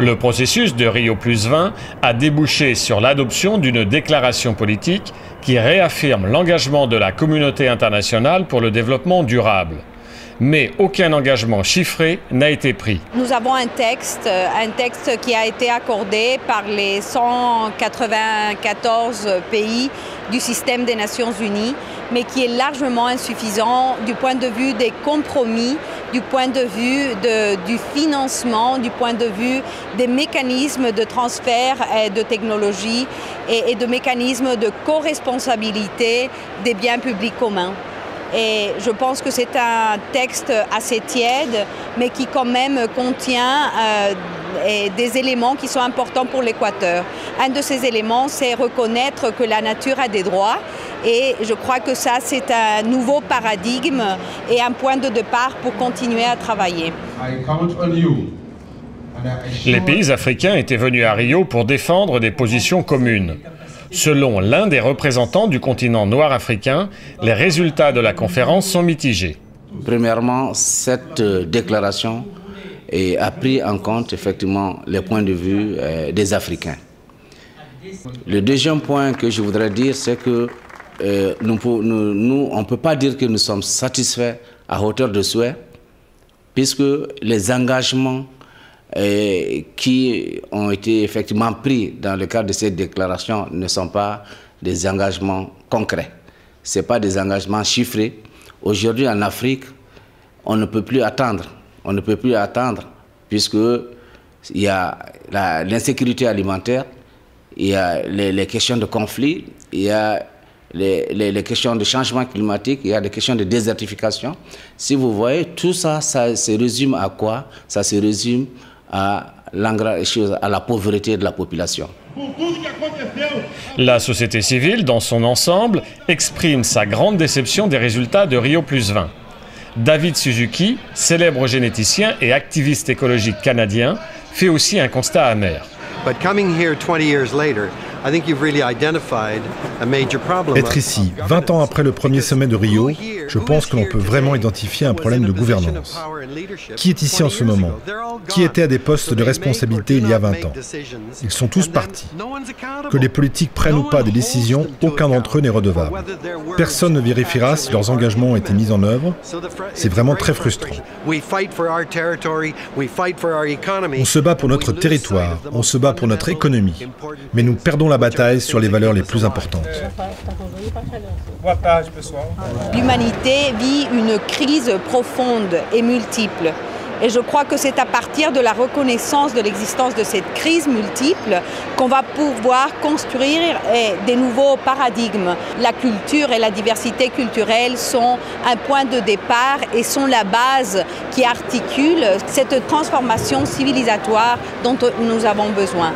Le processus de Rio+20 a débouché sur l'adoption d'une déclaration politique qui réaffirme l'engagement de la communauté internationale pour le développement durable. Mais aucun engagement chiffré n'a été pris. Nous avons un texte qui a été accordé par les 194 pays du système des Nations Unies, mais qui est largement insuffisant du point de vue des compromis, du point de vue du financement, du point de vue des mécanismes de transfert de technologie et de mécanismes de co-responsabilité des biens publics communs. Et je pense que c'est un texte assez tiède, mais qui quand même contient des éléments qui sont importants pour l'Équateur. Un de ces éléments, c'est reconnaître que la nature a des droits. Et je crois que ça, c'est un nouveau paradigme et un point de départ pour continuer à travailler. Les pays africains étaient venus à Rio pour défendre des positions communes. Selon l'un des représentants du continent noir africain, les résultats de la conférence sont mitigés. Premièrement, cette déclaration a pris en compte effectivement les points de vue des Africains. Le deuxième point que je voudrais dire, c'est que nous, on ne peut pas dire que nous sommes satisfaits à hauteur de souhait, puisque les engagements qui ont été effectivement pris dans le cadre de cette déclaration ne sont pas des engagements concrets. Ce ne sont pas des engagements chiffrés. Aujourd'hui en Afrique, on ne peut plus attendre. On ne peut plus attendre puisqu'il y a l'insécurité alimentaire, il y a les questions de conflit, il y a les questions de changement climatique, il y a des questions de désertification. Si vous voyez, tout ça, ça se résume à quoi? Ça se résume à la pauvreté de la population. La société civile, dans son ensemble, exprime sa grande déception des résultats de Rio+20. David Suzuki, célèbre généticien et activiste écologique canadien, fait aussi un constat amer. Être ici, 20 ans après le premier sommet de Rio, je pense que l'on peut vraiment identifier un problème de gouvernance. Qui est ici en ce moment? Qui était à des postes de responsabilité il y a 20 ans? Ils sont tous partis. Que les politiques prennent ou pas des décisions, aucun d'entre eux n'est redevable. Personne ne vérifiera si leurs engagements ont été mis en œuvre. C'est vraiment très frustrant. On se bat pour notre territoire, on se bat pour notre économie, mais nous perdons la bataille sur les valeurs les plus importantes. L'humanité vit une crise profonde et multiple. Et je crois que c'est à partir de la reconnaissance de l'existence de cette crise multiple qu'on va pouvoir construire des nouveaux paradigmes. La culture et la diversité culturelle sont un point de départ et sont la base qui articule cette transformation civilisatoire dont nous avons besoin.